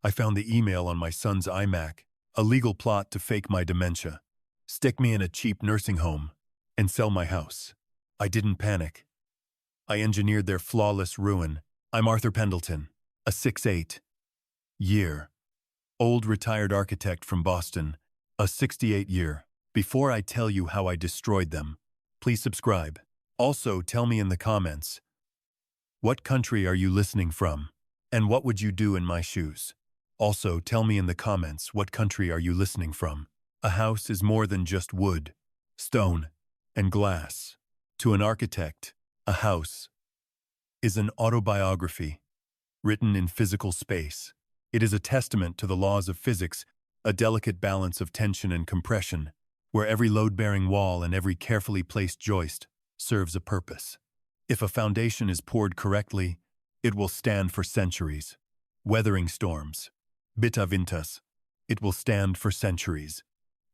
I found the email on my son's iMac, a legal plot to fake my dementia, stick me in a cheap nursing home, and sell my house. I didn't panic. I engineered their flawless ruin. I'm Arthur Pendleton, a 6'8" retired architect from Boston, a 68-year. Before I tell you how I destroyed them, please subscribe. Also, tell me in the comments, what country are you listening from? And what would you do in my shoes? Also, tell me in the comments, what country are you listening from? A house is more than just wood, stone, and glass. To an architect, a house is an autobiography written in physical space. It is a testament to the laws of physics, a delicate balance of tension and compression, where every load-bearing wall and every carefully placed joist serves a purpose. If a foundation is poured correctly, it will stand for centuries. Weathering storms. Bita vintas. It will stand for centuries.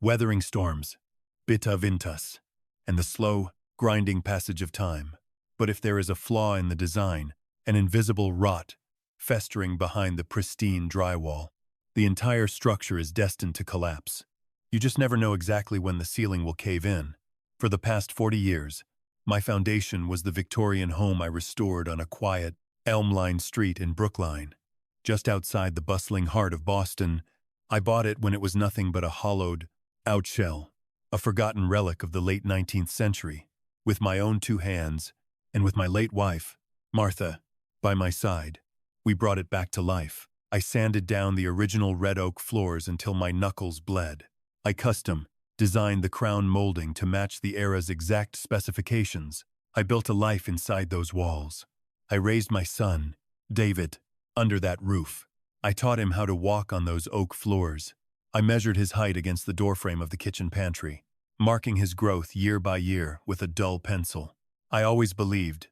Weathering storms. Bita vintas. And the slow, grinding passage of time. But if there is a flaw in the design, an invisible rot festering behind the pristine drywall, the entire structure is destined to collapse. You just never know exactly when the ceiling will cave in. For the past 40 years, my foundation was the Victorian home I restored on a quiet, elm-lined street in Brookline. Just outside the bustling heart of Boston, I bought it when it was nothing but a hollowed-out shell, a forgotten relic of the late 19th century. With my own 2 hands, and with my late wife, Martha, by my side, we brought it back to life. I sanded down the original red oak floors until my knuckles bled. I custom-designed the crown molding to match the era's exact specifications. I built a life inside those walls. I raised my son, David, under that roof. I taught him how to walk on those oak floors. I measured his height against the doorframe of the kitchen pantry, marking his growth year by year with a dull pencil. I always believed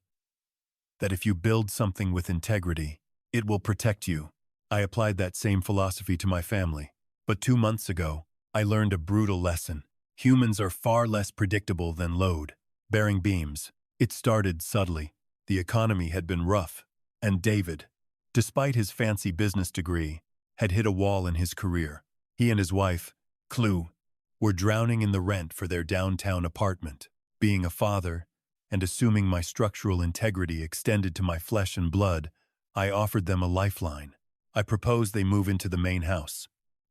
that if you build something with integrity, it will protect you. I applied that same philosophy to my family. But 2 months ago, I learned a brutal lesson. Humans are far less predictable than load-bearing beams. It started subtly. The economy had been rough, and David, despite his fancy business degree, had hit a wall in his career. He and his wife, Chloe, were drowning in the rent for their downtown apartment. Being a father, and assuming my structural integrity extended to my flesh and blood, I offered them a lifeline. I proposed they move into the main house,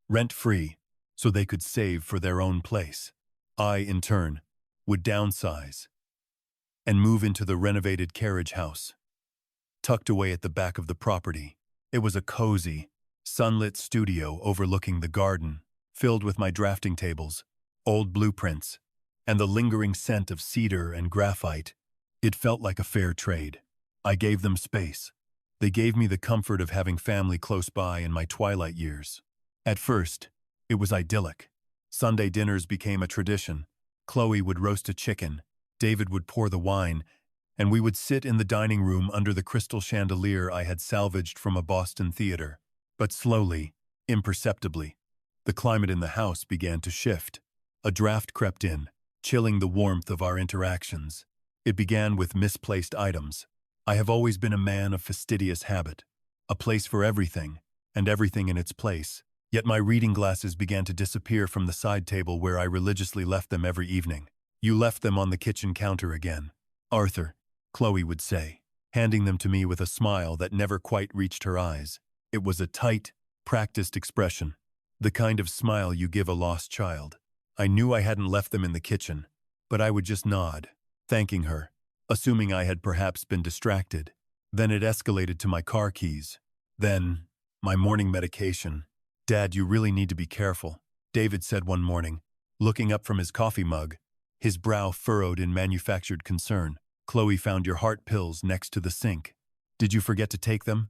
rent-free, so they could save for their own place. I, in turn, would downsize and move into the renovated carriage house, tucked away at the back of the property. It was a cozy, sunlit studio overlooking the garden, filled with my drafting tables, old blueprints, and the lingering scent of cedar and graphite. It felt like a fair trade. I gave them space. They gave me the comfort of having family close by in my twilight years. At first, it was idyllic. Sunday dinners became a tradition. Chloe would roast a chicken, David would pour the wine, and we would sit in the dining room under the crystal chandelier I had salvaged from a Boston theater. But slowly, imperceptibly, the climate in the house began to shift. A draft crept in, chilling the warmth of our interactions. It began with misplaced items. I have always been a man of fastidious habit, a place for everything, and everything in its place. Yet my reading glasses began to disappear from the side table where I religiously left them every evening. You left them on the kitchen counter again, Arthur, Chloe would say, handing them to me with a smile that never quite reached her eyes. It was a tight, practiced expression, the kind of smile you give a lost child. I knew I hadn't left them in the kitchen, but I would just nod, thanking her, assuming I had perhaps been distracted. Then it escalated to my car keys. Then, my morning medication. "Dad, you really need to be careful," David said one morning, looking up from his coffee mug, his brow furrowed in manufactured concern. "Chloe found your heart pills next to the sink. Did you forget to take them?"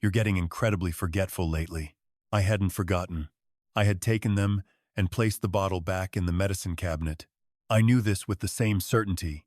"You're getting incredibly forgetful lately." I hadn't forgotten. I had taken them and placed the bottle back in the medicine cabinet. I knew this with the same certainty.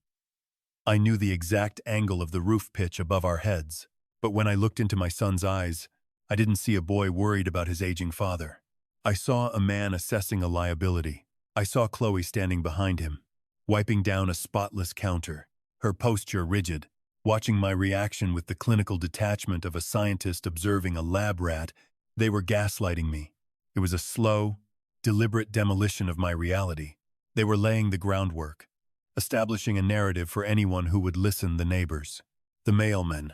I knew the exact angle of the roof pitch above our heads. But when I looked into my son's eyes, I didn't see a boy worried about his aging father. I saw a man assessing a liability. I saw Chloe standing behind him, wiping down a spotless counter, her posture rigid, watching my reaction with the clinical detachment of a scientist observing a lab rat They were gaslighting me. It was a slow, deliberate demolition of my reality. They were laying the groundwork, establishing a narrative for anyone who would listen, the neighbors, the mailmen,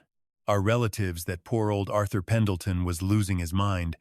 our relatives, that poor old Arthur Pendleton was losing his mind.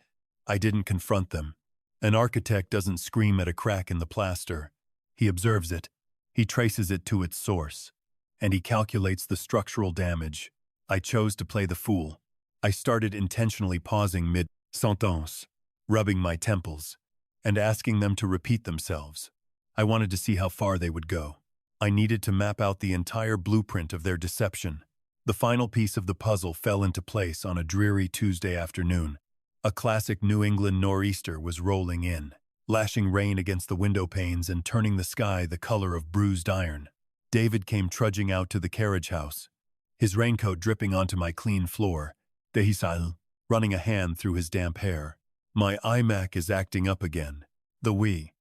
I didn't confront them. An architect doesn't scream at a crack in the plaster. He observes it, he traces it to its source, and he calculates the structural damage. I chose to play the fool. I started intentionally pausing mid-sentence, rubbing my temples, and asking them to repeat themselves. I wanted to see how far they would go. I needed to map out the entire blueprint of their deception. The final piece of the puzzle fell into place on a dreary Tuesday afternoon. A classic New England nor'easter was rolling in, lashing rain against the window panes and turning the sky the color of bruised iron. David came trudging out to the carriage house, his raincoat dripping onto my clean floor, dehisal, running a hand through his damp hair. My iMac is acting up again. The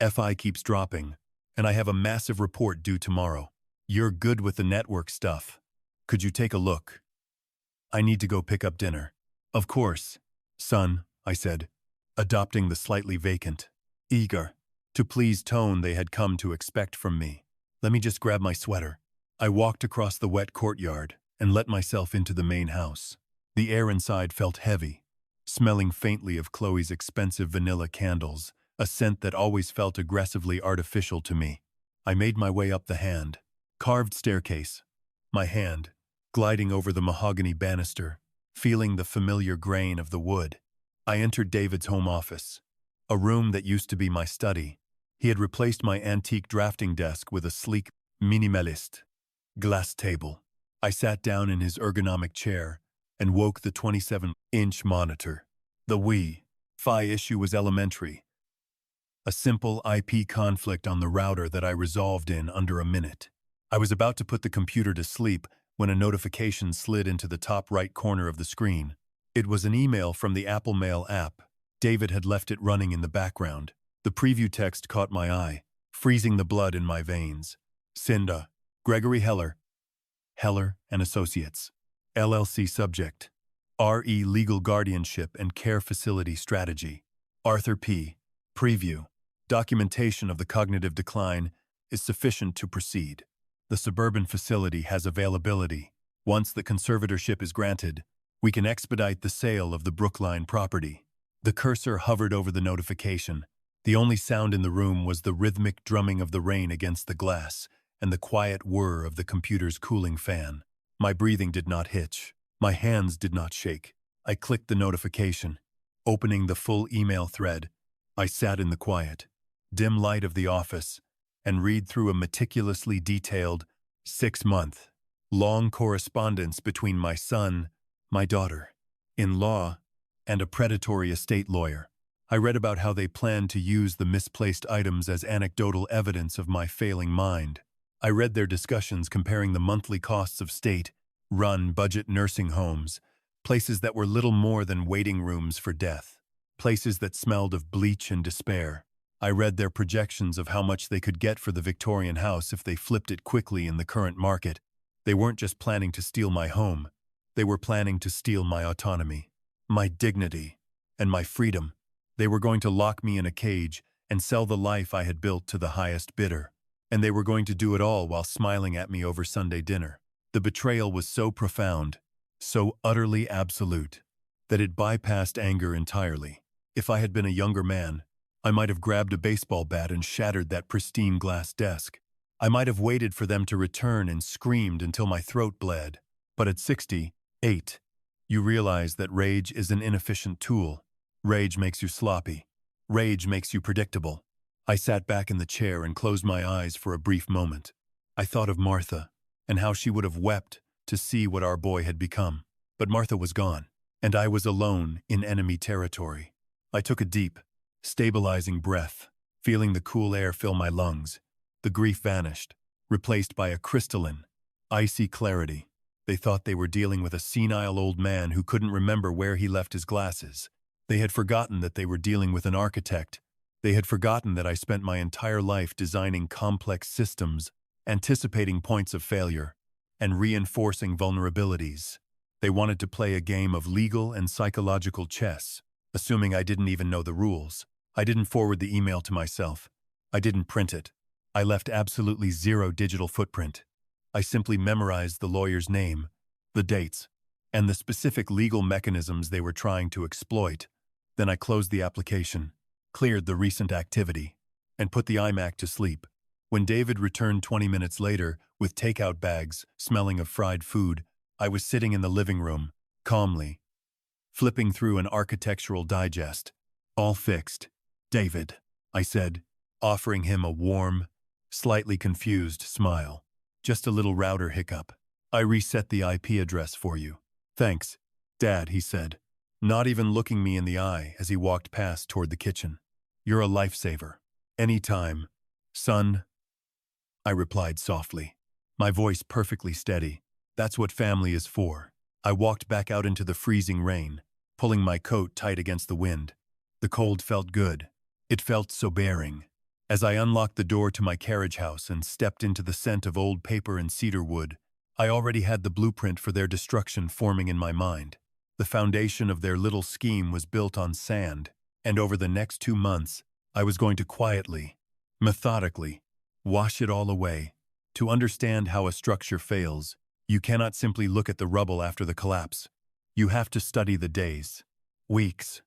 Fi keeps dropping, and I have a massive report due tomorrow. You're good with the network stuff. Could you take a look? I need to go pick up dinner. Of course, son, I said, adopting the slightly vacant, eager, to please tone they had come to expect from me. Let me just grab my sweater. I walked across the wet courtyard and let myself into the main house. The air inside felt heavy, smelling faintly of Chloe's expensive vanilla candles, a scent that always felt aggressively artificial to me. I made my way up the carved staircase, my hand gliding over the mahogany banister, feeling the familiar grain of the wood. I entered David's home office, a room that used to be my study. He had replaced my antique drafting desk with a sleek, minimalist glass table. I sat down in his ergonomic chair and woke the 27-inch monitor. The Wi-Fi issue was elementary. A simple IP conflict on the router that I resolved in under a minute. I was about to put the computer to sleep when a notification slid into the top right corner of the screen. It was an email from the Apple Mail app. David had left it running in the background. The preview text caught my eye, freezing the blood in my veins. Cinda, Gregory Heller and Associates, LLC subject, RE Legal Guardianship and Care Facility Strategy. Arthur P. Preview. Documentation of the cognitive decline is sufficient to proceed. The suburban facility has availability. Once the conservatorship is granted, we can expedite the sale of the Brookline property. The cursor hovered over the notification. The only sound in the room was the rhythmic drumming of the rain against the glass and the quiet whir of the computer's cooling fan. My breathing did not hitch. My hands did not shake. I clicked the notification. Opening the full email thread, I sat in the quiet, dim light of the office and read through a meticulously detailed 6-month long correspondence between my son, my daughter-in-law, and a predatory estate lawyer. I read about how they planned to use the misplaced items as anecdotal evidence of my failing mind. I read their discussions comparing the monthly costs of state-run budget nursing homes, places that were little more than waiting rooms for death, places that smelled of bleach and despair. I read their projections of how much they could get for the Victorian house if they flipped it quickly in the current market. They weren't just planning to steal my home. They were planning to steal my autonomy, my dignity, and my freedom. They were going to lock me in a cage and sell the life I had built to the highest bidder. And they were going to do it all while smiling at me over Sunday dinner. The betrayal was so profound, so utterly absolute, that it bypassed anger entirely. If I had been a younger man, I might have grabbed a baseball bat and shattered that pristine glass desk. I might have waited for them to return and screamed until my throat bled. But at 68, you realize that rage is an inefficient tool. Rage makes you sloppy. Rage makes you predictable. I sat back in the chair and closed my eyes for a brief moment. I thought of Martha and how she would have wept to see what our boy had become. But Martha was gone, and I was alone in enemy territory. I took a deep, stabilizing breath, feeling the cool air fill my lungs. The grief vanished, replaced by a crystalline, icy clarity. They thought they were dealing with a senile old man who couldn't remember where he left his glasses. They had forgotten that they were dealing with an architect. They had forgotten that I spent my entire life designing complex systems, anticipating points of failure, and reinforcing vulnerabilities. They wanted to play a game of legal and psychological chess, assuming I didn't even know the rules. I didn't forward the email to myself. I didn't print it. I left absolutely zero digital footprint. I simply memorized the lawyer's name, the dates, and the specific legal mechanisms they were trying to exploit. Then I closed the application, cleared the recent activity, and put the iMac to sleep. When David returned 20 minutes later with takeout bags smelling of fried food, I was sitting in the living room, calmly, flipping through an architectural digest. All fixed. David, I said, offering him a warm, slightly confused smile. Just a little router hiccup. I reset the IP address for you. Thanks, Dad, he said, not even looking me in the eye as he walked past toward the kitchen. You're a lifesaver. Anytime, son, I replied softly, my voice perfectly steady. That's what family is for. I walked back out into the freezing rain, pulling my coat tight against the wind. The cold felt good. It felt so bearing. As I unlocked the door to my carriage house and stepped into the scent of old paper and cedar wood, I already had the blueprint for their destruction forming in my mind. The foundation of their little scheme was built on sand, and over the next 2 months, I was going to quietly, methodically, wash it all away. To understand how a structure fails, you cannot simply look at the rubble after the collapse. You have to study the days, weeks,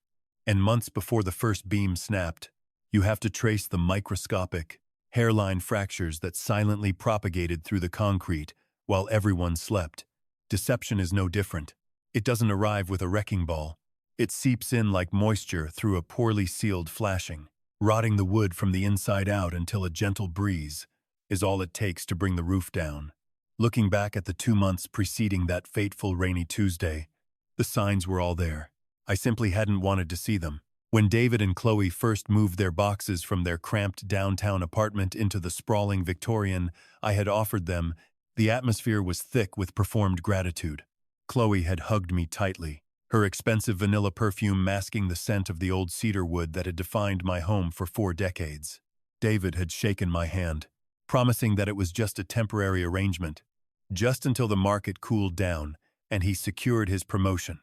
and months before the first beam snapped. You have to trace the microscopic, hairline fractures that silently propagated through the concrete while everyone slept. Deception is no different. It doesn't arrive with a wrecking ball. It seeps in like moisture through a poorly sealed flashing, rotting the wood from the inside out until a gentle breeze is all it takes to bring the roof down. Looking back at the 2 months preceding that fateful rainy Tuesday, the signs were all there. I simply hadn't wanted to see them. When David and Chloe first moved their boxes from their cramped downtown apartment into the sprawling Victorian I had offered them, the atmosphere was thick with performed gratitude. Chloe had hugged me tightly, her expensive vanilla perfume masking the scent of the old cedar wood that had defined my home for 4 decades. David had shaken my hand, promising that it was just a temporary arrangement, just until the market cooled down and he secured his promotion.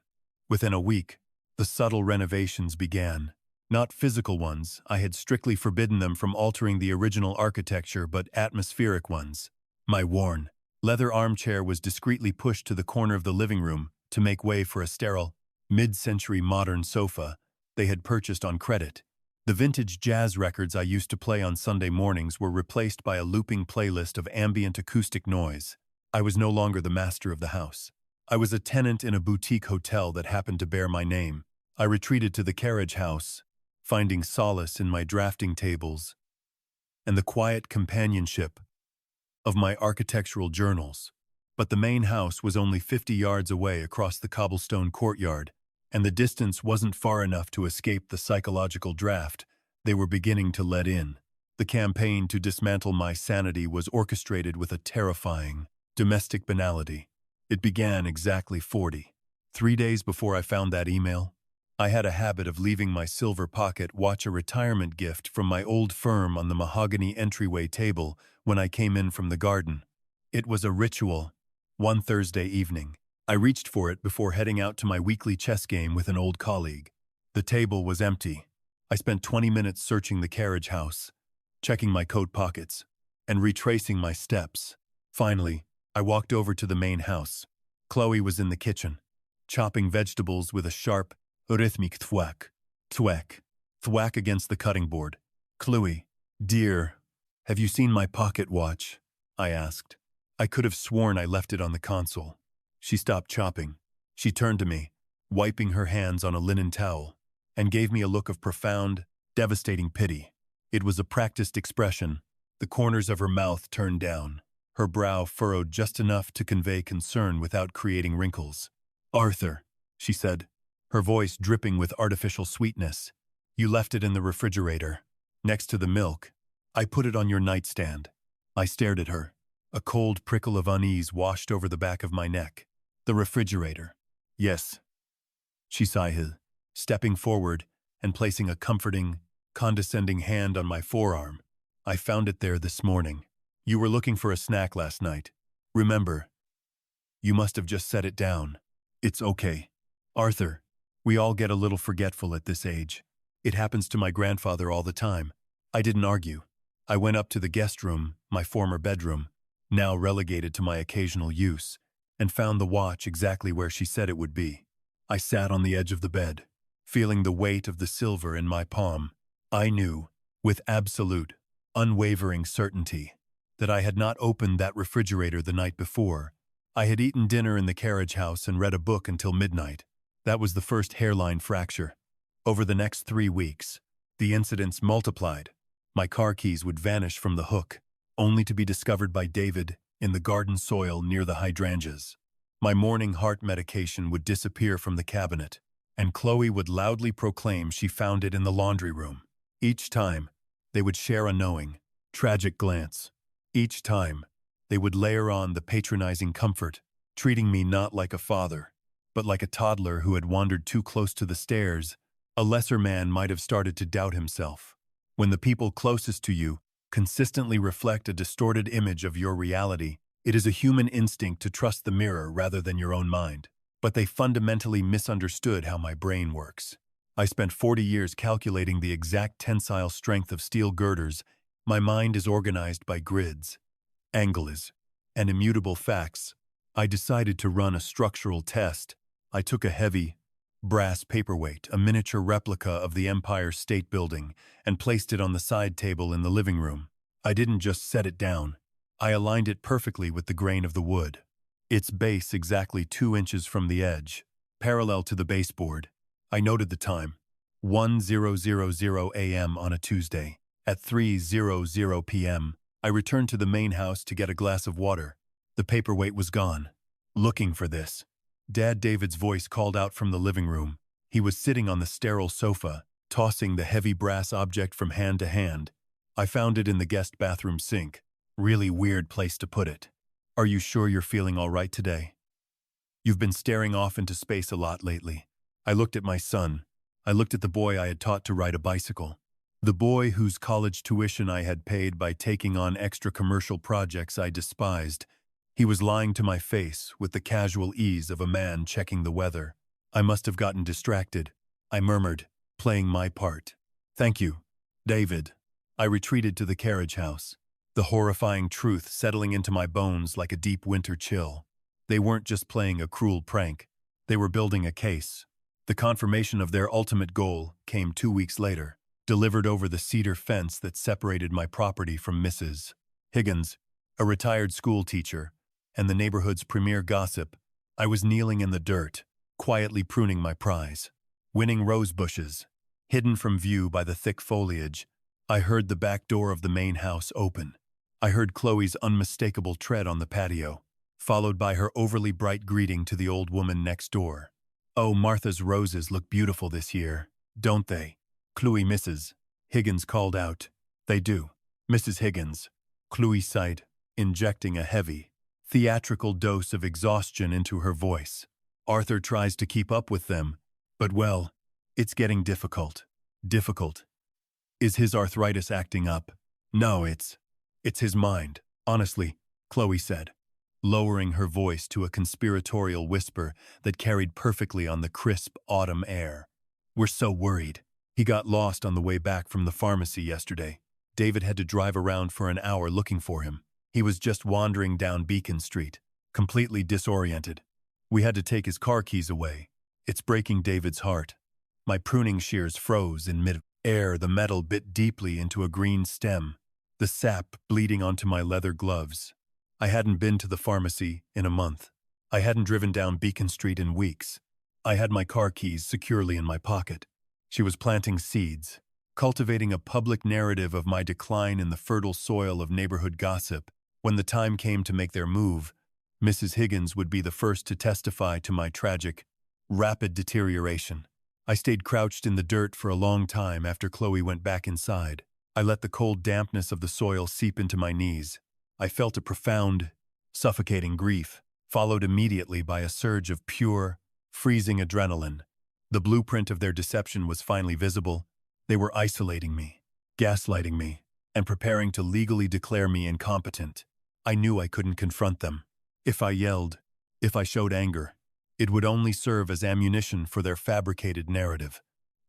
Within a week, the subtle renovations began. Not physical ones, I had strictly forbidden them from altering the original architecture, but atmospheric ones. My worn, leather armchair was discreetly pushed to the corner of the living room to make way for a sterile, mid-century modern sofa they had purchased on credit. The vintage jazz records I used to play on Sunday mornings were replaced by a looping playlist of ambient acoustic noise. I was no longer the master of the house. I was a tenant in a boutique hotel that happened to bear my name. I retreated to the carriage house, finding solace in my drafting tables and the quiet companionship of my architectural journals. But the main house was only 50 yards away across the cobblestone courtyard, and the distance wasn't far enough to escape the psychological draft they were beginning to let in. The campaign to dismantle my sanity was orchestrated with a terrifying, domestic banality. It began exactly 3 days before I found that email. I had a habit of leaving my silver pocket watch a retirement gift from my old firm on the mahogany entryway table when I came in from the garden. It was a ritual. One Thursday evening, I reached for it before heading out to my weekly chess game with an old colleague. The table was empty. I spent 20 minutes searching the carriage house, checking my coat pockets, and retracing my steps. Finally, I walked over to the main house. Chloe was in the kitchen, chopping vegetables with a sharp, rhythmic thwack, thwack, thwack against the cutting board. Chloe, dear, have you seen my pocket watch? I asked. I could have sworn I left it on the console. She stopped chopping. She turned to me, wiping her hands on a linen towel, and gave me a look of profound, devastating pity. It was a practiced expression, the corners of her mouth turned down, her brow furrowed just enough to convey concern without creating wrinkles. Arthur, she said, her voice dripping with artificial sweetness. You left it in the refrigerator, next to the milk. I put it on your nightstand. I stared at her. A cold prickle of unease washed over the back of my neck. The refrigerator. Yes. She sighed, stepping forward and placing a comforting, condescending hand on my forearm. I found it there this morning. You were looking for a snack last night. Remember, you must have just set it down. It's okay. Arthur, We all get a little forgetful at this age. It happens to my grandfather all the time. I didn't argue. I went up to the guest room, my former bedroom, now relegated to my occasional use, and found the watch exactly where she said it would be. I sat on the edge of the bed, feeling the weight of the silver in my palm. I knew, with absolute, unwavering certainty, that I had not opened that refrigerator the night before. I had eaten dinner in the carriage house and read a book until midnight. That was the first hairline fracture. Over the next 3 weeks, the incidents multiplied. My car keys would vanish from the hook, only to be discovered by David in the garden soil near the hydrangeas. My morning heart medication would disappear from the cabinet, and Chloe would loudly proclaim she found it in the laundry room. Each time, they would share a knowing, tragic glance. Each time, they would layer on the patronizing comfort, treating me not like a father, but like a toddler who had wandered too close to the stairs. A lesser man might have started to doubt himself. When the people closest to you consistently reflect a distorted image of your reality, it is a human instinct to trust the mirror rather than your own mind. But they fundamentally misunderstood how my brain works. I spent 40 years calculating the exact tensile strength of steel girders. My mind is organized by grids, angles, and immutable facts. I decided to run a structural test. I took a heavy, brass paperweight, a miniature replica of the Empire State Building, and placed it on the side table in the living room. I didn't just set it down. I aligned it perfectly with the grain of the wood. Its base exactly 2 inches from the edge, parallel to the baseboard. I noted the time, 10:00 a.m. on a Tuesday. At 3:00 p.m., I returned to the main house to get a glass of water. The paperweight was gone. Looking for this. Dad David's voice called out from the living room. He was sitting on the sterile sofa, tossing the heavy brass object from hand to hand. I found it in the guest bathroom sink. Really weird place to put it. Are you sure you're feeling all right today? You've been staring off into space a lot lately. I looked at my son. I looked at the boy I had taught to ride a bicycle. The boy whose college tuition I had paid by taking on extra commercial projects I despised. He was lying to my face with the casual ease of a man checking the weather. I must have gotten distracted. I murmured, playing my part. Thank you, David. I retreated to the carriage house, the horrifying truth settling into my bones like a deep winter chill. They weren't just playing a cruel prank. They were building a case. The confirmation of their ultimate goal came 2 weeks later, delivered over the cedar fence that separated my property from Mrs. Higgins, a retired school teacher, and the neighborhood's premier gossip. I was kneeling in the dirt, quietly pruning my prize. Winning rose bushes, hidden from view by the thick foliage. I heard the back door of the main house open. I heard Chloe's unmistakable tread on the patio, followed by her overly bright greeting to the old woman next door. Oh, Martha's roses look beautiful this year, don't they? Chloe Mrs. Higgins called out. They do. Mrs. Higgins, Chloe sighed, injecting a heavy, theatrical dose of exhaustion into her voice. Arthur tries to keep up with them, but well, it's getting difficult. Difficult. Is his arthritis acting up? No, it's his mind. Honestly, Chloe said, lowering her voice to a conspiratorial whisper that carried perfectly on the crisp autumn air. We're so worried. He got lost on the way back from the pharmacy yesterday. David had to drive around for an hour looking for him. He was just wandering down Beacon Street, completely disoriented. We had to take his car keys away. It's breaking David's heart. My pruning shears froze in mid-air. The metal bit deeply into a green stem, the sap bleeding onto my leather gloves. I hadn't been to the pharmacy in a month. I hadn't driven down Beacon Street in weeks. I had my car keys securely in my pocket. She was planting seeds, cultivating a public narrative of my decline in the fertile soil of neighborhood gossip. When the time came to make their move, Mrs. Higgins would be the first to testify to my tragic, rapid deterioration. I stayed crouched in the dirt for a long time after Chloe went back inside. I let the cold dampness of the soil seep into my knees. I felt a profound, suffocating grief, followed immediately by a surge of pure, freezing adrenaline. The blueprint of their deception was finally visible. They were isolating me, gaslighting me, and preparing to legally declare me incompetent. I knew I couldn't confront them. If I yelled, if I showed anger, It would only serve as ammunition for their fabricated narrative.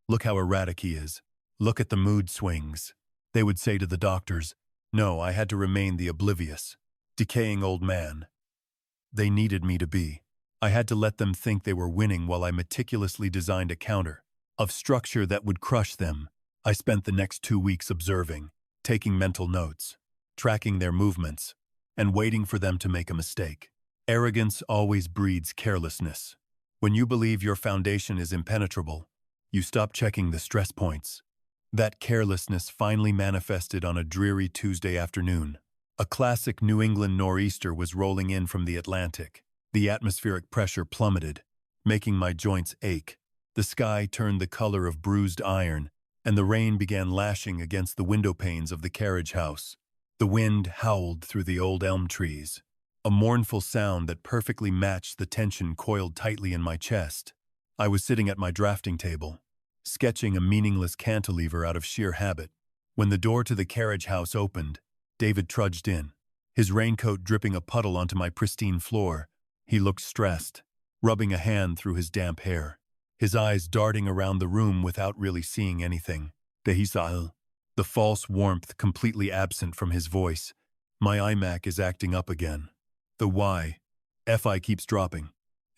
Look how erratic he is. Look at the mood swings. They would say to the doctors, no, I had to remain the oblivious, decaying old man they needed me to be. I had to let them think they were winning while I meticulously designed a counter of structure that would crush them. I spent the next 2 weeks observing, taking mental notes, tracking their movements, and waiting for them to make a mistake. Arrogance always breeds carelessness. When you believe your foundation is impenetrable, you stop checking the stress points. That carelessness finally manifested on a dreary Tuesday afternoon. A classic New England nor'easter was rolling in from the Atlantic. The atmospheric pressure plummeted, making my joints ache. The sky turned the color of bruised iron, and the rain began lashing against the window panes of the carriage house. The wind howled through the old elm trees, a mournful sound that perfectly matched the tension coiled tightly in my chest. I was sitting at my drafting table, sketching a meaningless cantilever out of sheer habit, when the door to the carriage house opened. David trudged in, his raincoat dripping a puddle onto my pristine floor. He looked stressed, rubbing a hand through his damp hair, his eyes darting around the room without really seeing anything. Dehisal, the false warmth completely absent from his voice. My iMac is acting up again. The Fi keeps dropping,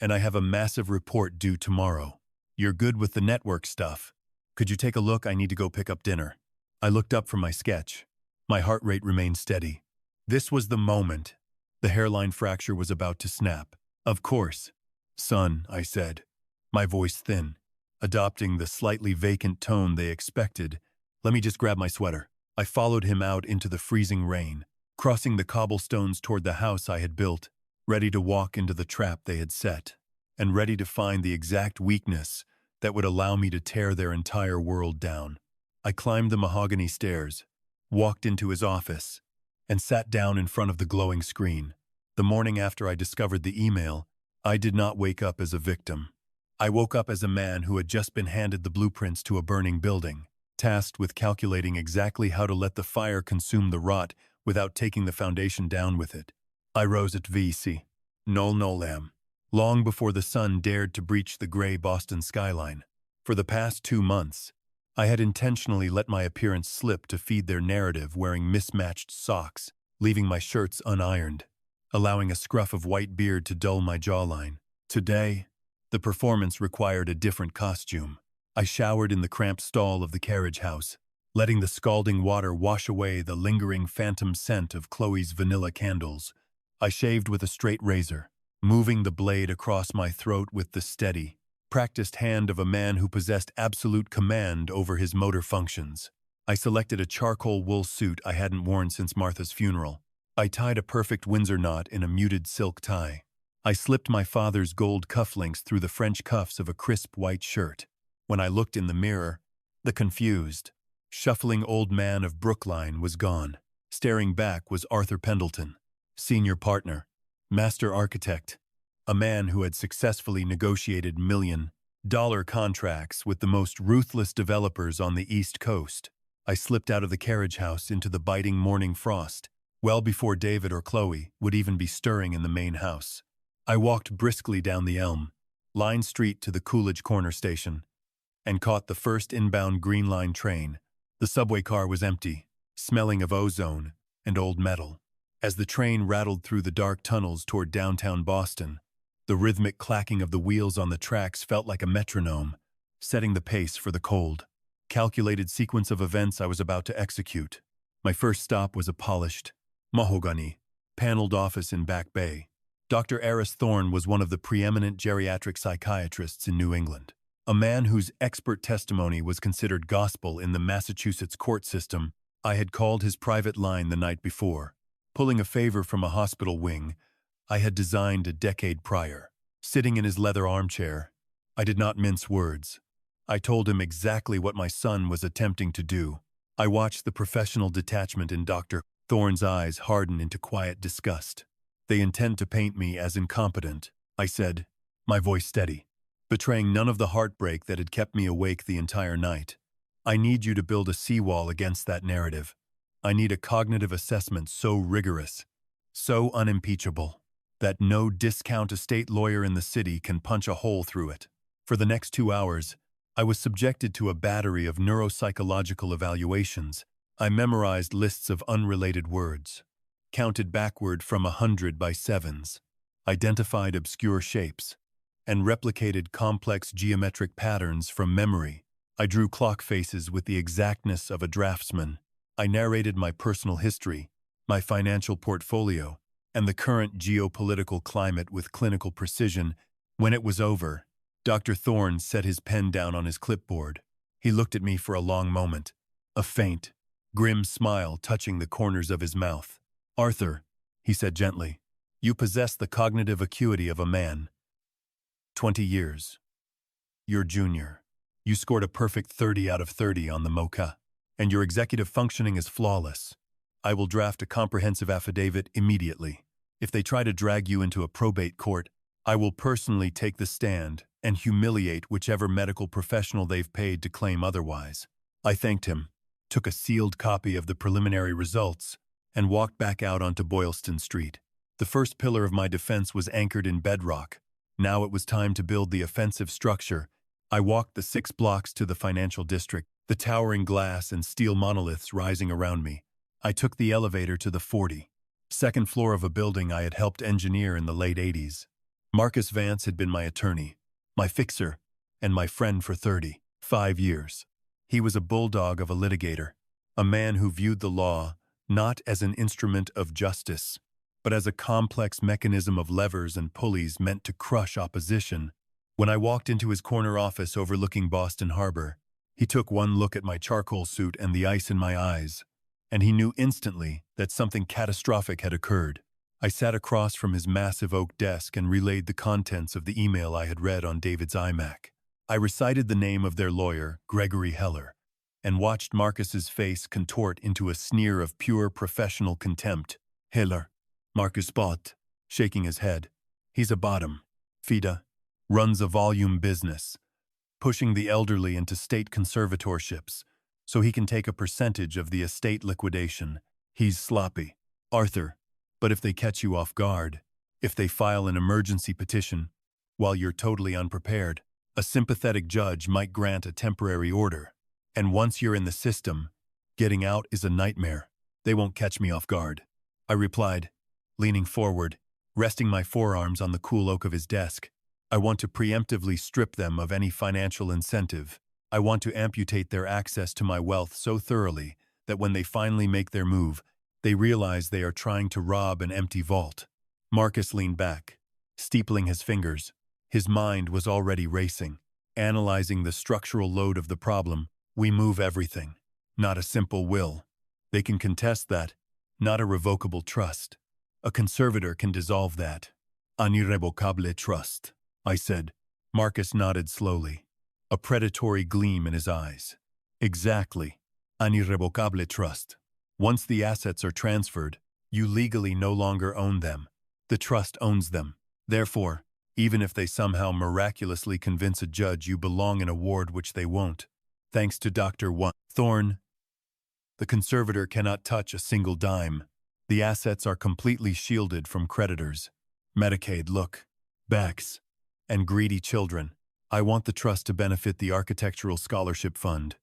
and I have a massive report due tomorrow. You're good with the network stuff. Could you take a look? I need to go pick up dinner. I looked up from my sketch. My heart rate remained steady. This was the moment. The hairline fracture was about to snap. Of course. Son, I said, my voice thin, adopting the slightly vacant tone they expected. Let me just grab my sweater. I followed him out into the freezing rain, crossing the cobblestones toward the house I had built, ready to walk into the trap they had set, and ready to find the exact weakness that would allow me to tear their entire world down. I climbed the mahogany stairs, walked into his office, and sat down in front of the glowing screen. The morning after I discovered the email, I did not wake up as a victim. I woke up as a man who had just been handed the blueprints to a burning building, tasked with calculating exactly how to let the fire consume the rot without taking the foundation down with it. I rose at VC. Nol Nolam. Long before the sun dared to breach the gray Boston skyline. For the past 2 months, I had intentionally let my appearance slip to feed their narrative, wearing mismatched socks, leaving my shirts unironed, allowing a scruff of white beard to dull my jawline. Today, the performance required a different costume. I showered in the cramped stall of the carriage house, letting the scalding water wash away the lingering phantom scent of Chloe's vanilla candles. I shaved with a straight razor, moving the blade across my throat with the steady, practiced hand of a man who possessed absolute command over his motor functions. I selected a charcoal wool suit I hadn't worn since Martha's funeral. I tied a perfect Windsor knot in a muted silk tie. I slipped my father's gold cufflinks through the French cuffs of a crisp white shirt. When I looked in the mirror, the confused, shuffling old man of Brookline was gone. Staring back was Arthur Pendleton, senior partner, master architect, a man who had successfully negotiated $1 million contracts with the most ruthless developers on the East Coast. I slipped out of the carriage house into the biting morning frost, well before David or Chloe would even be stirring in the main house. I walked briskly down the Elm, Line Street to the Coolidge Corner station, and caught the first inbound Green Line train. The subway car was empty, smelling of ozone and old metal. As the train rattled through the dark tunnels toward downtown Boston, the rhythmic clacking of the wheels on the tracks felt like a metronome, setting the pace for the cold, calculated sequence of events I was about to execute. My first stop was a polished, mahogany, paneled office in Back Bay. Dr. Eris Thorne was one of the preeminent geriatric psychiatrists in New England, a man whose expert testimony was considered gospel in the Massachusetts court system. I had called his private line the night before, pulling a favor from a hospital wing I had designed a decade prior. Sitting in his leather armchair, I did not mince words. I told him exactly what my son was attempting to do. I watched the professional detachment in Dr. Thorne's eyes harden into quiet disgust. They intend to paint me as incompetent, I said, my voice steady, betraying none of the heartbreak that had kept me awake the entire night. I need you to build a seawall against that narrative. I need a cognitive assessment so rigorous, so unimpeachable, that no discount estate lawyer in the city can punch a hole through it. For the next 2 hours, I was subjected to a battery of neuropsychological evaluations. I memorized lists of unrelated words, counted backward from 100 by sevens, identified obscure shapes, and replicated complex geometric patterns from memory. I drew clock faces with the exactness of a draftsman. I narrated my personal history, my financial portfolio, and the current geopolitical climate with clinical precision. When it was over, Dr. Thorne set his pen down on his clipboard. He looked at me for a long moment, a faint, grim smile touching the corners of his mouth. "Arthur," he said gently, "you possess the cognitive acuity of a man 20 years. Your junior. You scored a perfect 30 out of 30 on the MOCA, and your executive functioning is flawless. I will draft a comprehensive affidavit immediately. If they try to drag you into a probate court, I will personally take the stand and humiliate whichever medical professional they've paid to claim otherwise." I thanked him, took a sealed copy of the preliminary results, and walked back out onto Boylston Street. The first pillar of my defense was anchored in bedrock. Now it was time to build the offensive structure. I walked the 6 blocks to the financial district, the towering glass and steel monoliths rising around me. I took the elevator to the 42nd floor of a building I had helped engineer in the late 80s. Marcus Vance had been my attorney, my fixer, and my friend for 35 years. He was a bulldog of a litigator, a man who viewed the law not as an instrument of justice, but as a complex mechanism of levers and pulleys meant to crush opposition. When I walked into his corner office overlooking Boston Harbor, he took one look at my charcoal suit and the ice in my eyes, and he knew instantly that something catastrophic had occurred. I sat across from his massive oak desk and relayed the contents of the email I had read on David's iMac. I recited the name of their lawyer, Gregory Heller, and watched Marcus's face contort into a sneer of pure professional contempt. "Heller," Marcus bought, shaking his head. "He's a bottom. FIDA. Runs a volume business, pushing the elderly into state conservatorships so he can take a percentage of the estate liquidation. He's sloppy. Arthur, but if they catch you off guard, if they file an emergency petition while you're totally unprepared, a sympathetic judge might grant a temporary order. And once you're in the system, getting out is a nightmare. They won't catch me off guard," I replied, leaning forward, resting my forearms on the cool oak of his desk. "I want to preemptively strip them of any financial incentive. I want to amputate their access to my wealth so thoroughly that when they finally make their move, they realize they are trying to rob an empty vault." Marcus leaned back, steepling his fingers. His mind was already racing, analyzing the structural load of the problem. "We move everything, not a simple will. They can contest that, not a revocable trust. A conservator can dissolve that. An irrevocable trust," I said. Marcus nodded slowly, a predatory gleam in his eyes. "Exactly. An irrevocable trust. Once the assets are transferred, you legally no longer own them. The trust owns them. Therefore, even if they somehow miraculously convince a judge you belong in a ward which they won't, thanks to Dr. Thorne, the conservator cannot touch a single dime. The assets are completely shielded from creditors. Medicaid, look, backs, and greedy children. I want the trust to benefit the Architectural Scholarship Fund."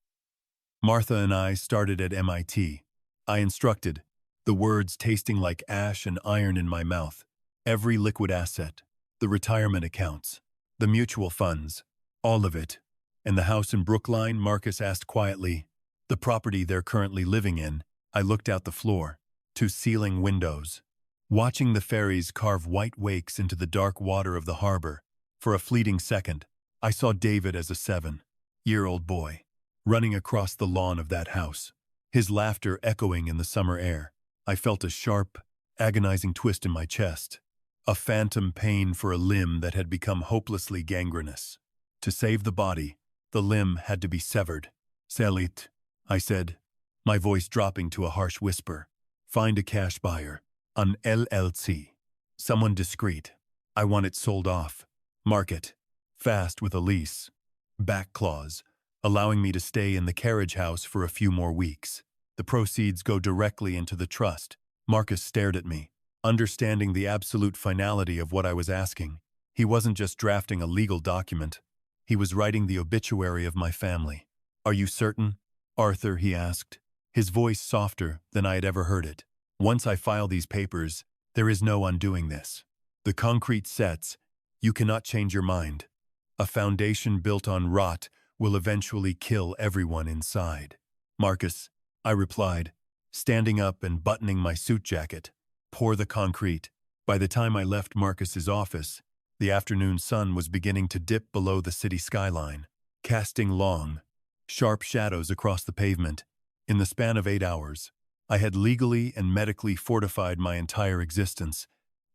Martha and I started at MIT. I instructed, the words tasting like ash and iron in my mouth. Every liquid asset, the retirement accounts, the mutual funds, all of it. "And the house in Brookline?" Marcus asked quietly. "The property they're currently living in." I looked out the floor, to ceiling windows, watching the ferries carve white wakes into the dark water of the harbor. For a fleeting second, I saw David as a 7-year-old boy, running across the lawn of that house, his laughter echoing in the summer air. I felt a sharp, agonizing twist in my chest, a phantom pain for a limb that had become hopelessly gangrenous. To save the body, the limb had to be severed. "Sell it," I said, my voice dropping to a harsh whisper. "Find a cash buyer, an LLC, someone discreet. I want it sold off. Market, fast with a lease. Back clause, allowing me to stay in the carriage house for a few more weeks. The proceeds go directly into the trust." Marcus stared at me, understanding the absolute finality of what I was asking. He wasn't just drafting a legal document. He was writing the obituary of my family. "Are you certain, Arthur?" he asked, his voice softer than I had ever heard it. "Once I file these papers, there is no undoing this. The concrete sets. You cannot change your mind. A foundation built on rot will eventually kill everyone inside." "Marcus," I replied, standing up and buttoning my suit jacket. "Pour the concrete." By the time I left Marcus's office, the afternoon sun was beginning to dip below the city skyline, casting long, sharp shadows across the pavement. In the span of 8 hours, I had legally and medically fortified my entire existence.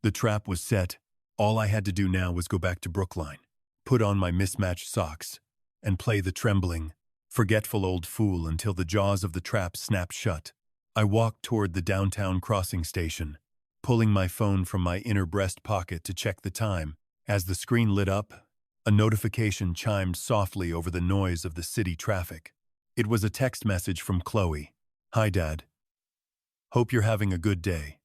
The trap was set. All I had to do now was go back to Brookline, put on my mismatched socks, and play the trembling, forgetful old fool until the jaws of the trap snapped shut. I walked toward the downtown crossing station, pulling my phone from my inner breast pocket to check the time. As the screen lit up, a notification chimed softly over the noise of the city traffic. It was a text message from Chloe. "Hi, Dad. Hope you're having a good day.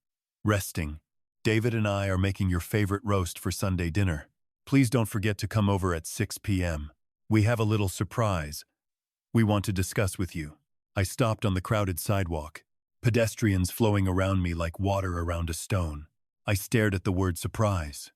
Resting. David and I are making your favorite roast for Sunday dinner. Please don't forget to come over at 6 p.m. We have a little surprise we want to discuss with you." I stopped on the crowded sidewalk, pedestrians flowing around me like water around a stone. I stared at the word surprise.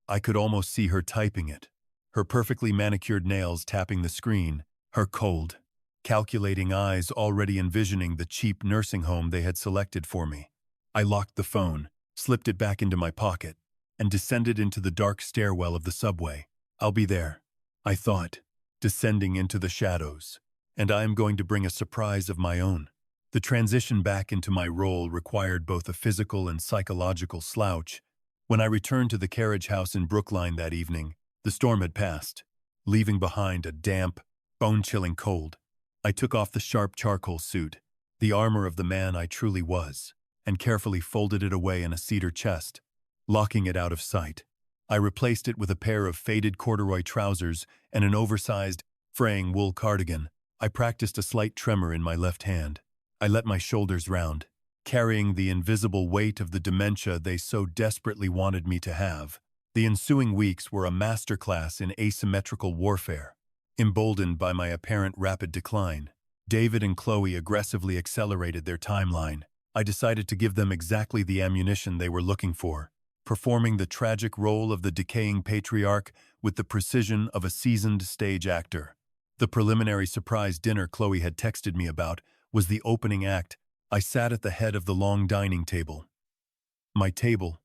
I could almost see her typing it, her perfectly manicured nails tapping the screen, her cold, calculating eyes already envisioning the cheap nursing home they had selected for me. I locked the phone, slipped it back into my pocket, and descended into the dark stairwell of the subway. "I'll be there," I thought, descending into the shadows. "And I am going to bring a surprise of my own." The transition back into my role required both a physical and psychological slouch. When I returned to the carriage house in Brookline that evening, the storm had passed, leaving behind a damp, bone-chilling cold. I took off the sharp charcoal suit, the armor of the man I truly was, and carefully folded it away in a cedar chest, locking it out of sight. I replaced it with a pair of faded corduroy trousers and an oversized, fraying wool cardigan. I practiced a slight tremor in my left hand. I let my shoulders round, carrying the invisible weight of the dementia they so desperately wanted me to have. The ensuing weeks were a masterclass in asymmetrical warfare. Emboldened by my apparent rapid decline, David and Chloe aggressively accelerated their timeline. I decided to give them exactly the ammunition they were looking for, performing the tragic role of the decaying patriarch with the precision of a seasoned stage actor. The preliminary surprise dinner Chloe had texted me about was the opening act. I sat at the head of the long dining table. My table,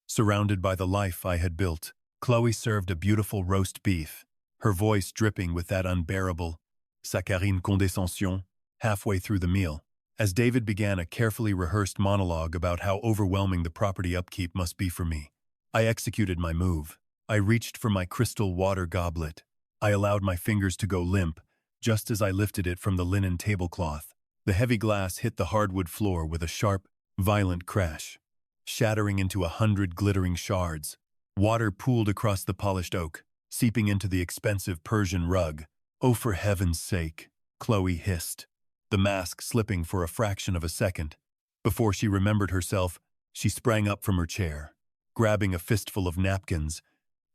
surrounded by the life I had built. Chloe served a beautiful roast beef, her voice dripping with that unbearable saccharine condescension halfway through the meal. As David began a carefully rehearsed monologue about how overwhelming the property upkeep must be for me, I executed my move. I reached for my crystal water goblet. I allowed my fingers to go limp, just as I lifted it from the linen tablecloth. The heavy glass hit the hardwood floor with a sharp, violent crash, shattering into 100 glittering shards. Water pooled across the polished oak, seeping into the expensive Persian rug. "Oh, for heaven's sake," Chloe hissed, the mask slipping for a fraction of a second. Before she remembered herself, she sprang up from her chair, grabbing a fistful of napkins.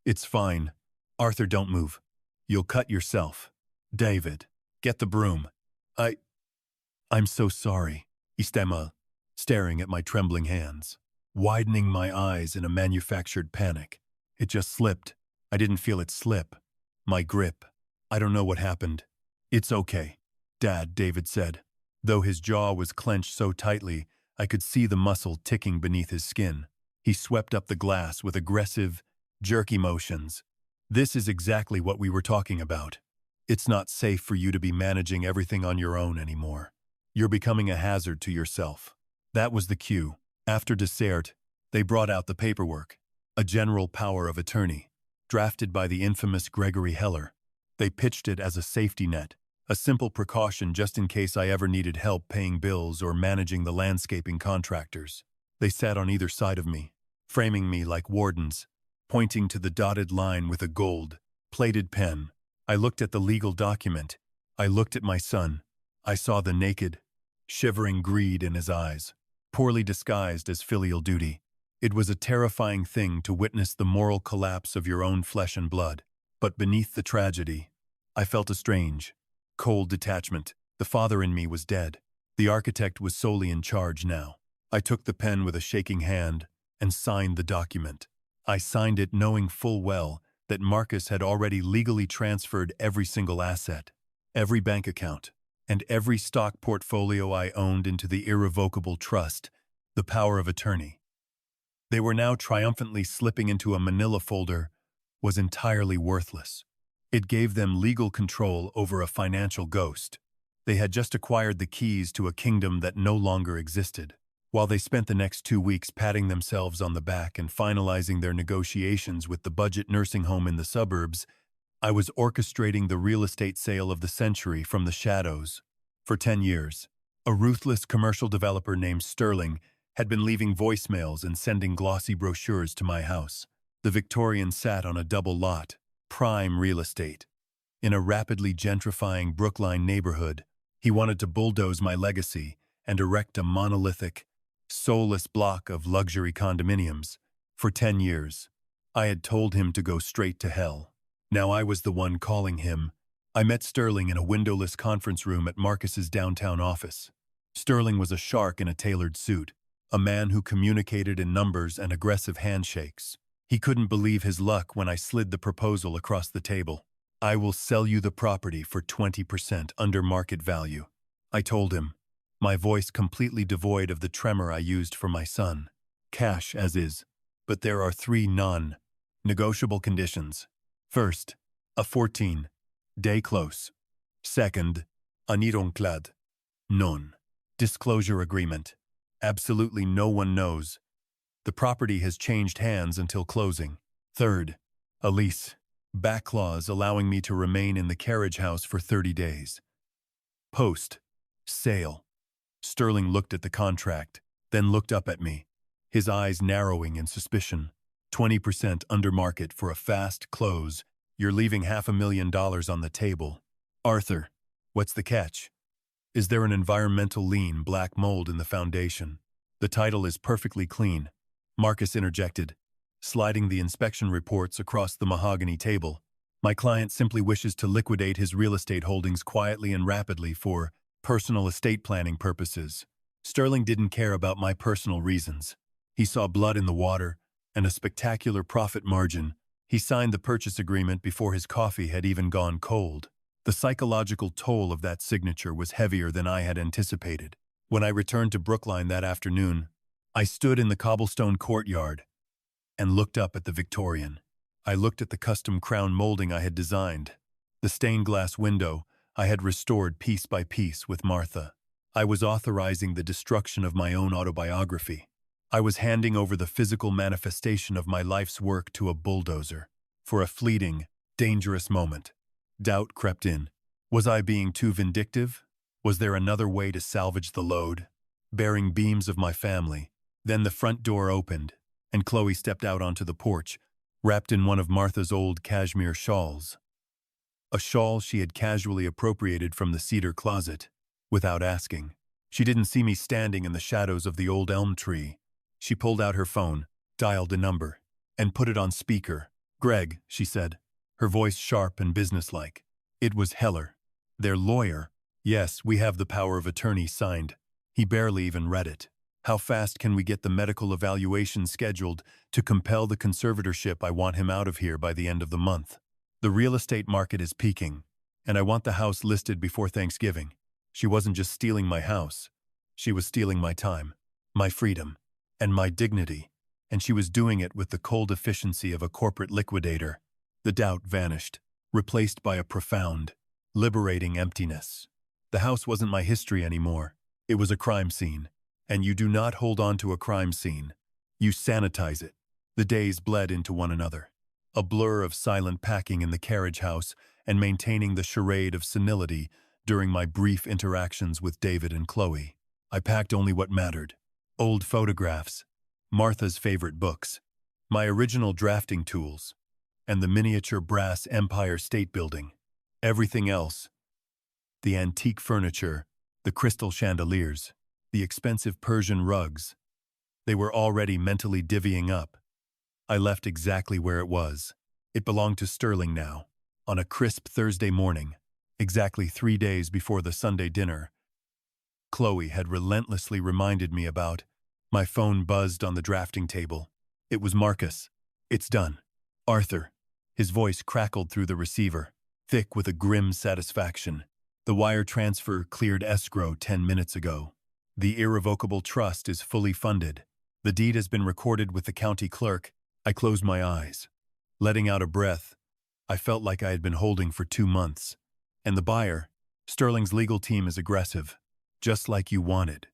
"It's fine. Arthur, don't move. You'll cut yourself. David, get the broom." I'm so sorry," he stammered, staring at my trembling hands, widening my eyes in a manufactured panic. "It just slipped. I didn't feel it slip. My grip. I don't know what happened." "It's okay, Dad," David said. Though his jaw was clenched so tightly, I could see the muscle ticking beneath his skin. He swept up the glass with aggressive, jerky motions. "This is exactly what we were talking about. It's not safe for you to be managing everything on your own anymore. You're becoming a hazard to yourself." That was the cue. After dessert, they brought out the paperwork, a general power of attorney, drafted by the infamous Gregory Heller. They pitched it as a safety net, a simple precaution just in case I ever needed help paying bills or managing the landscaping contractors. They sat on either side of me, framing me like wardens, pointing to the dotted line with a gold-plated pen. I looked at the legal document. I looked at my son. I saw the naked, shivering greed in his eyes, poorly disguised as filial duty. It was a terrifying thing to witness the moral collapse of your own flesh and blood. But beneath the tragedy, I felt a strange, cold detachment. The father in me was dead. The architect was solely in charge now. I took the pen with a shaking hand and signed the document. I signed it knowing full well that Marcus had already legally transferred every single asset, every bank account, and every stock portfolio I owned into the irrevocable trust, the power of attorney. They were now triumphantly slipping into a manila folder was entirely worthless. It gave them legal control over a financial ghost. They had just acquired the keys to a kingdom that no longer existed. While they spent the next 2 weeks patting themselves on the back and finalizing their negotiations with the budget nursing home in the suburbs, I was orchestrating the real estate sale of the century from the shadows. For 10 years, a ruthless commercial developer named Sterling had been leaving voicemails and sending glossy brochures to my house. The Victorian sat on a double lot, prime real estate. In a rapidly gentrifying Brookline neighborhood, he wanted to bulldoze my legacy and erect a monolithic, soulless block of luxury condominiums. For 10 years, I had told him to go straight to hell. Now I was the one calling him. I met Sterling in a windowless conference room at Marcus's downtown office. Sterling was a shark in a tailored suit, a man who communicated in numbers and aggressive handshakes. He couldn't believe his luck when I slid the proposal across the table. I will sell you the property for 20% under market value, I told him, my voice completely devoid of the tremor I used for my son. Cash as is. But there are 3 non-negotiable conditions. First, a 14-day close. Second, an ironclad, non-disclosure agreement. Absolutely no one knows. The property has changed hands until closing. Third, a lease back clause allowing me to remain in the carriage house for 30 days. Post-sale. Sterling looked at the contract, then looked up at me, his eyes narrowing in suspicion. 20% under market for a fast close. You're leaving $500,000 on the table. Arthur, what's the catch? Is there an environmental lien, black mold in the foundation? The title is perfectly clean, Marcus interjected, sliding the inspection reports across the mahogany table. My client simply wishes to liquidate his real estate holdings quietly and rapidly for personal estate planning purposes. Sterling didn't care about my personal reasons. He saw blood in the water and a spectacular profit margin. He signed the purchase agreement before his coffee had even gone cold. The psychological toll of that signature was heavier than I had anticipated. When I returned to Brookline that afternoon, I stood in the cobblestone courtyard and looked up at the Victorian. I looked at the custom crown molding I had designed. The stained glass window I had restored piece by piece with Martha. I was authorizing the destruction of my own autobiography. I was handing over the physical manifestation of my life's work to a bulldozer. For a fleeting, dangerous moment, doubt crept in. Was I being too vindictive? Was there another way to salvage the load? Bearing beams of my family. Then the front door opened, and Chloe stepped out onto the porch, wrapped in one of Martha's old cashmere shawls. A shawl she had casually appropriated from the cedar closet, without asking. She didn't see me standing in the shadows of the old elm tree. She pulled out her phone, dialed a number, and put it on speaker. "Greg," she said, her voice sharp and businesslike. It was Heller, their lawyer. "Yes, we have the power of attorney signed." He barely even read it. "How fast can we get the medical evaluation scheduled to compel the conservatorship? I want him out of here by the end of the month. The real estate market is peaking, and I want the house listed before Thanksgiving." She wasn't just stealing my house. She was stealing my time, my freedom, and my dignity, and she was doing it with the cold efficiency of a corporate liquidator. The doubt vanished, replaced by a profound, liberating emptiness. The house wasn't my history anymore. It was a crime scene, and you do not hold on to a crime scene. You sanitize it. The days bled into one another, a blur of silent packing in the carriage house and maintaining the charade of senility during my brief interactions with David and Chloe. I packed only what mattered. Old photographs, Martha's favorite books, my original drafting tools, and the miniature brass Empire State Building. Everything else, the antique furniture, the crystal chandeliers, the expensive Persian rugs, They were already mentally divvying up. I left exactly where it was. It belonged to Sterling now. On a crisp Thursday morning, exactly 3 days before the Sunday dinner, Chloe had relentlessly reminded me about. My phone buzzed on the drafting table. It was Marcus. "It's done. Arthur." His voice crackled through the receiver, thick with a grim satisfaction. "The wire transfer cleared escrow 10 minutes ago. The irrevocable trust is fully funded. The deed has been recorded with the county clerk." I closed my eyes, letting out a breath I felt like I had been holding for 2 months. And the buyer, Sterling's legal team, is aggressive, just like you wanted.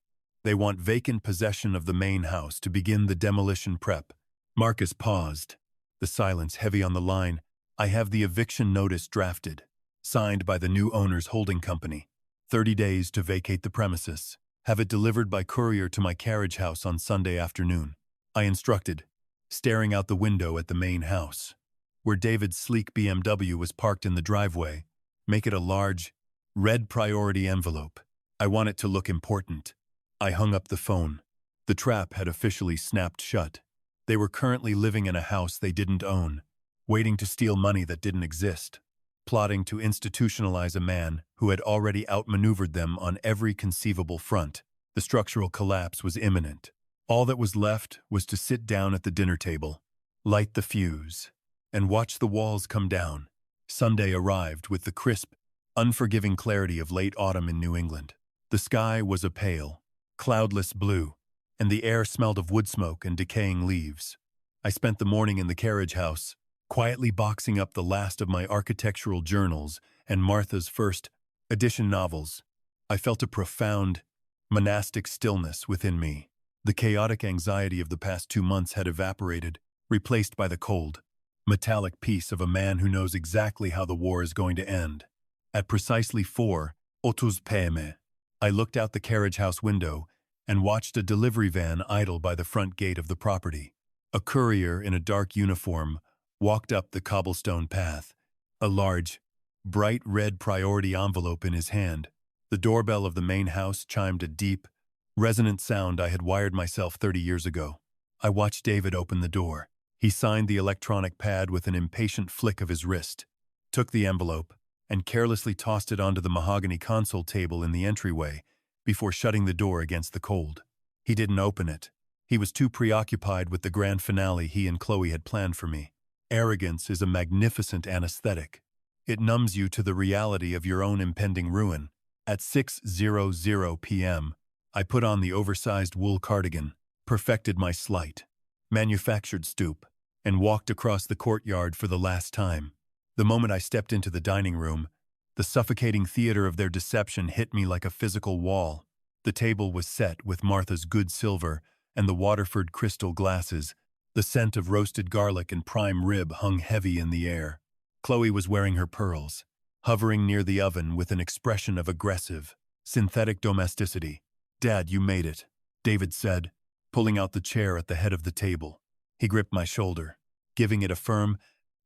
They want vacant possession of the main house to begin the demolition prep. Marcus paused, the silence heavy on the line. "I have the eviction notice drafted, signed by the new owner's holding company. 30 days to vacate the premises. Have it delivered by courier to my carriage house on Sunday afternoon," I instructed, staring out the window at the main house. Where David's sleek BMW was parked in the driveway, "Make it a large, red priority envelope. I want it to look important." I hung up the phone. The trap had officially snapped shut. They were currently living in a house they didn't own, waiting to steal money that didn't exist, plotting to institutionalize a man who had already outmaneuvered them on every conceivable front. The structural collapse was imminent. All that was left was to sit down at the dinner table, light the fuse, and watch the walls come down. Sunday arrived with the crisp, unforgiving clarity of late autumn in New England. The sky was a pale, cloudless blue, and the air smelled of wood smoke and decaying leaves. I spent the morning in the carriage house, quietly boxing up the last of my architectural journals and Martha's first edition novels. I felt a profound, monastic stillness within me. The chaotic anxiety of the past 2 months had evaporated, replaced by the cold, metallic peace of a man who knows exactly how the war is going to end. At precisely 4:00 p.m., I looked out the carriage house window and watched a delivery van idle by the front gate of the property. A courier in a dark uniform walked up the cobblestone path, a large, bright red priority envelope in his hand. The doorbell of the main house chimed a deep, resonant sound I had wired myself 30 years ago. I watched David open the door. He signed the electronic pad with an impatient flick of his wrist, took the envelope, and carelessly tossed it onto the mahogany console table in the entryway before shutting the door against the cold. He didn't open it. He was too preoccupied with the grand finale he and Chloe had planned for me. Arrogance is a magnificent anesthetic. It numbs you to the reality of your own impending ruin. At 6:00 p.m., I put on the oversized wool cardigan, perfected my slight, manufactured stoop, and walked across the courtyard for the last time. The moment I stepped into the dining room, the suffocating theater of their deception hit me like a physical wall. The table was set with Martha's good silver and the Waterford crystal glasses. The scent of roasted garlic and prime rib hung heavy in the air. Chloe was wearing her pearls, hovering near the oven with an expression of aggressive, synthetic domesticity. "Dad, you made it," David said, pulling out the chair at the head of the table. He gripped my shoulder, giving it a firm,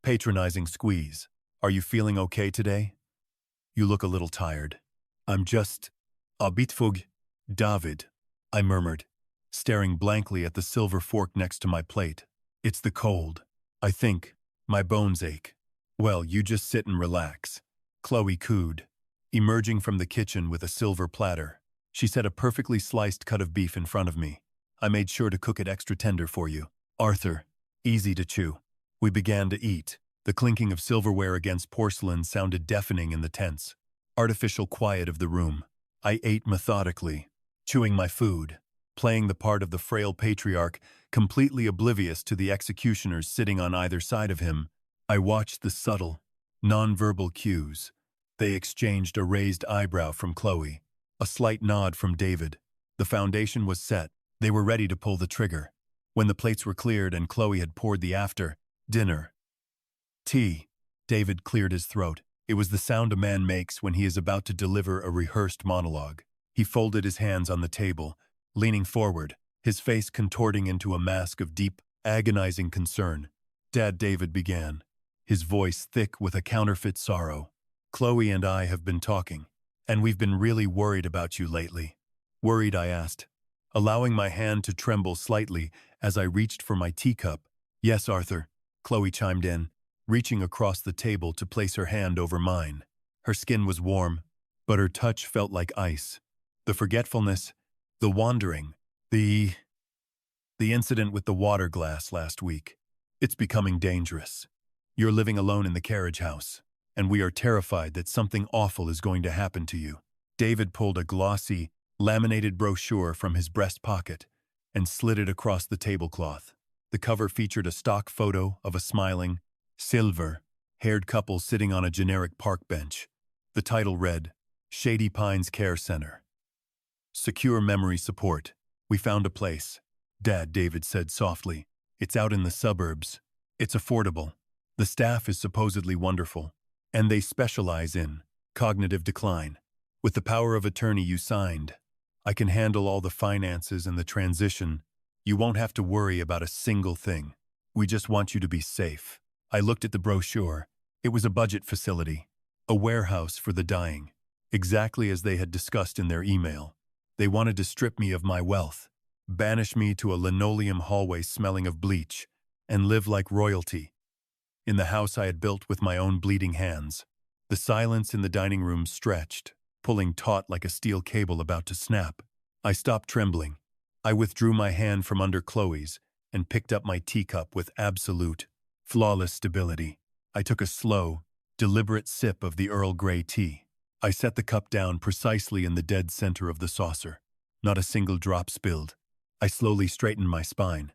patronizing squeeze. "Are you feeling okay today? You look a little tired." "I'm just a bit foggy, David," I murmured, staring blankly at the silver fork next to my plate. "It's the cold. I think my bones ache." "Well, you just sit and relax," Chloe cooed, emerging from the kitchen with a silver platter. She set a perfectly sliced cut of beef in front of me. "I made sure to cook it extra tender for you. Arthur, easy to chew." We began to eat. The clinking of silverware against porcelain sounded deafening in the tense, artificial quiet of the room. I ate methodically, chewing my food, playing the part of the frail patriarch, completely oblivious to the executioners sitting on either side of him. I watched the subtle, nonverbal cues. They exchanged a raised eyebrow from Chloe, a slight nod from David. The foundation was set. They were ready to pull the trigger. When the plates were cleared and Chloe had poured the after-dinner tea, David cleared his throat. It was the sound a man makes when he is about to deliver a rehearsed monologue. He folded his hands on the table, leaning forward, his face contorting into a mask of deep, agonizing concern. "Dad," David began, his voice thick with a counterfeit sorrow. "Chloe and I have been talking, and we've been really worried about you lately." "Worried?" I asked. allowing my hand to tremble slightly as I reached for my teacup. "Yes, Arthur," Chloe chimed in, reaching across the table to place her hand over mine. Her skin was warm, but her touch felt like ice. The forgetfulness, the wandering, the incident with the water glass last week. It's becoming dangerous. You're living alone in the carriage house, and we are terrified that something awful is going to happen to you. David pulled a glossy, laminated brochure from his breast pocket and slid it across the tablecloth. The cover featured a stock photo of a smiling, silver-haired couple sitting on a generic park bench. The title read, Shady Pines Care Center. Secure memory support. We found a place. Dad, David said softly. It's out in the suburbs. It's affordable. The staff is supposedly wonderful, and they specialize in cognitive decline. With the power of attorney you signed, I can handle all the finances and the transition. You won't have to worry about a single thing. We just want you to be safe. I looked at the brochure. It was a budget facility, a warehouse for the dying, exactly as they had discussed in their email. They wanted to strip me of my wealth, banish me to a linoleum hallway smelling of bleach, and live like royalty in the house I had built with my own bleeding hands. The silence in the dining room stretched, pulling taut like a steel cable about to snap. I stopped trembling. I withdrew my hand from under Chloe's and picked up my teacup with absolute, flawless stability. I took a slow, deliberate sip of the Earl Grey tea. I set the cup down precisely in the dead center of the saucer. Not a single drop spilled. I slowly straightened my spine.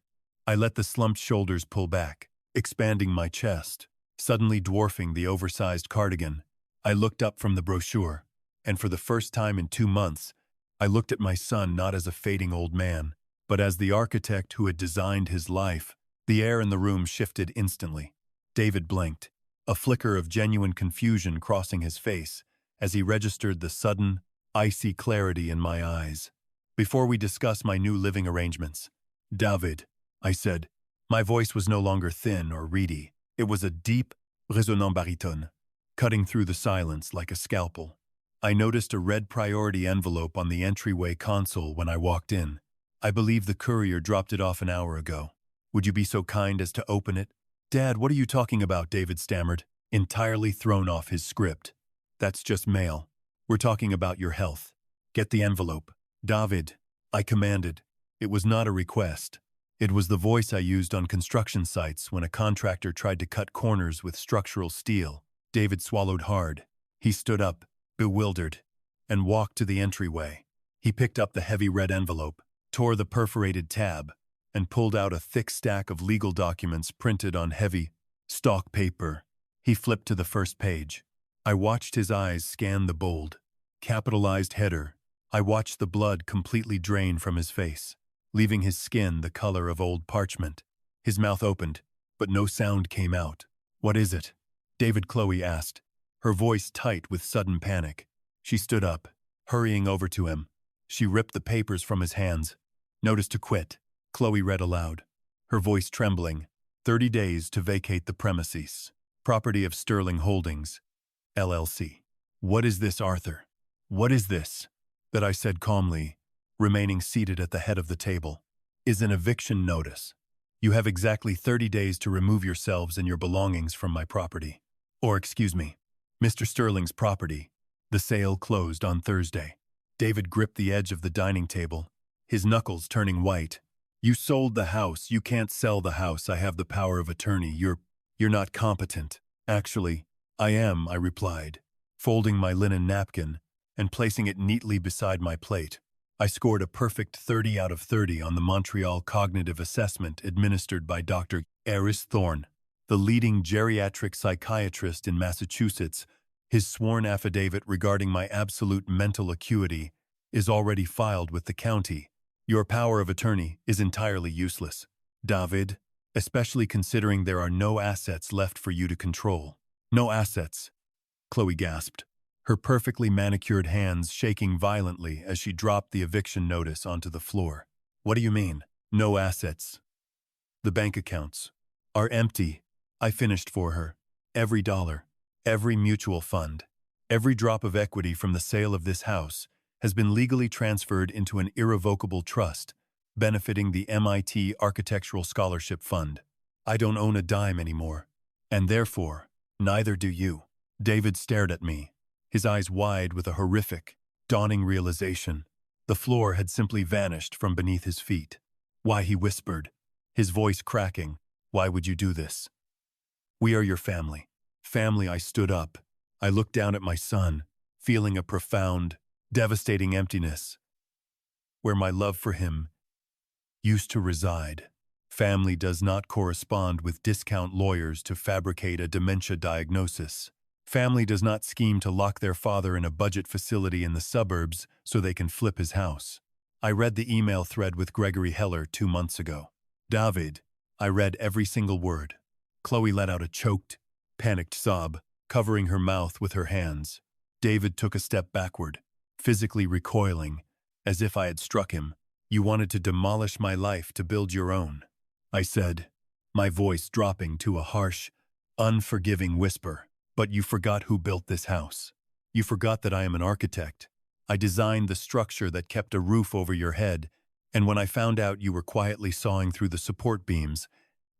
I let the slumped shoulders pull back, expanding my chest, suddenly dwarfing the oversized cardigan. I looked up from the brochure, and for the first time in 2 months, I looked at my son not as a fading old man, but as the architect who had designed his life. The air in the room shifted instantly. David blinked, a flicker of genuine confusion crossing his face as he registered the sudden, icy clarity in my eyes. "Before we discuss my new living arrangements, David," I said. My voice was no longer thin or reedy. It was a deep, résonnant baritone, cutting through the silence like a scalpel. I noticed a red priority envelope on the entryway console when I walked in. I believe the courier dropped it off an hour ago. Would you be so kind as to open it? "Dad, what are you talking about?" David stammered, entirely thrown off his script. "That's just mail. We're talking about your health. Get the envelope." "David," I commanded. It was not a request. It was the voice I used on construction sites when a contractor tried to cut corners with structural steel. David swallowed hard. He stood up, bewildered, and walked to the entryway. He picked up the heavy red envelope, tore the perforated tab, and pulled out a thick stack of legal documents printed on heavy, stock paper. He flipped to the first page. I watched his eyes scan the bold, capitalized header. I watched the blood completely drain from his face, leaving his skin the color of old parchment. His mouth opened, but no sound came out. "What is it?" David, Chloe asked, her voice tight with sudden panic. She stood up, hurrying over to him. She ripped the papers from his hands. "Notice to quit," Chloe read aloud, her voice trembling. 30 days to vacate the premises. Property of Sterling Holdings, LLC. "What is this, Arthur? What is this?" That I said calmly, remaining seated at the head of the table. "Is an eviction notice. You have exactly 30 days to remove yourselves and your belongings from my property. Or, excuse me, Mr. Sterling's property. The sale closed on Thursday." David gripped the edge of the dining table, his knuckles turning white. "You sold the house. You can't sell the house. I have the power of attorney. You're not competent." "Actually, I am," I replied, folding my linen napkin and placing it neatly beside my plate. I scored a perfect 30 out of 30 on the Montreal Cognitive Assessment administered by Dr. Eris Thorne, the leading geriatric psychiatrist in Massachusetts. His sworn affidavit regarding my absolute mental acuity is already filed with the county. Your power of attorney is entirely useless, David, especially considering there are no assets left for you to control. "No assets," Chloe gasped, her perfectly manicured hands shaking violently as she dropped the eviction notice onto the floor. "What do you mean, no assets?" "The bank accounts are empty," I finished for her. "Every dollar, every mutual fund, every drop of equity from the sale of this house has been legally transferred into an irrevocable trust, benefiting the MIT Architectural Scholarship Fund. I don't own a dime anymore, and therefore, neither do you. David stared at me, his eyes wide with a horrific, dawning realization. The floor had simply vanished from beneath his feet. Why, he whispered, his voice cracking, why would you do this? We are your family. Family. I stood up. I looked down at my son, feeling a profound, devastating emptiness, where my love for him used to reside. Family does not correspond with discount lawyers to fabricate a dementia diagnosis. Family does not scheme to lock their father in a budget facility in the suburbs so they can flip his house. I read the email thread with Gregory Heller 2 months ago. David, I read every single word. Chloe let out a choked, panicked sob, covering her mouth with her hands. David took a step backward, physically recoiling, as if I had struck him. You wanted to demolish my life to build your own, I said, my voice dropping to a harsh, unforgiving whisper. But you forgot who built this house. You forgot that I am an architect. I designed the structure that kept a roof over your head, and when I found out you were quietly sawing through the support beams,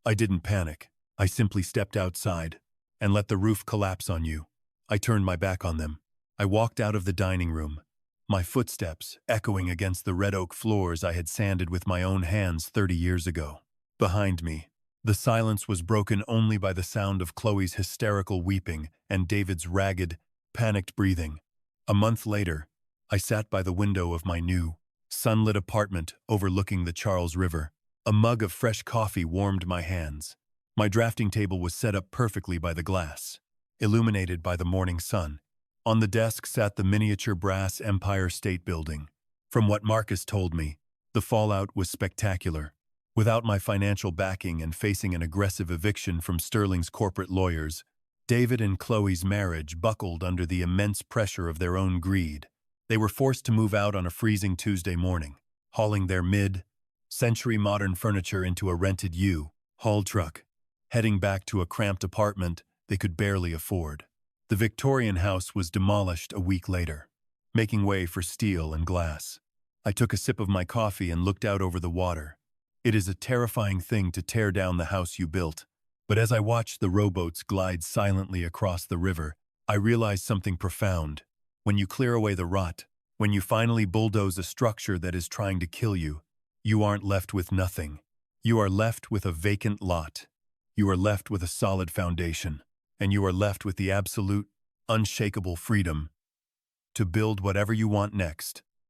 I didn't panic. I simply stepped outside and let the roof collapse on you. I turned my back on them. I walked out of the dining room, my footsteps echoing against the red oak floors I had sanded with my own hands 30 years ago. Behind me, the silence was broken only by the sound of Chloe's hysterical weeping and David's ragged, panicked breathing. A month later, I sat by the window of my new, sunlit apartment overlooking the Charles River. A mug of fresh coffee warmed my hands. My drafting table was set up perfectly by the glass, illuminated by the morning sun. On the desk sat the miniature brass Empire State Building. From what Marcus told me, the fallout was spectacular. Without my financial backing and facing an aggressive eviction from Sterling's corporate lawyers, David and Chloe's marriage buckled under the immense pressure of their own greed. They were forced to move out on a freezing Tuesday morning, hauling their mid-century modern furniture into a rented U-Haul truck, heading back to a cramped apartment they could barely afford. The Victorian house was demolished a week later, making way for steel and glass. I took a sip of my coffee and looked out over the water. It is a terrifying thing to tear down the house you built, but as I watched the rowboats glide silently across the river, I realized something profound. When you clear away the rot, when you finally bulldoze a structure that is trying to kill you, you aren't left with nothing. You are left with a vacant lot. You are left with a solid foundation, and you are left with the absolute, unshakable freedom to build whatever you want next.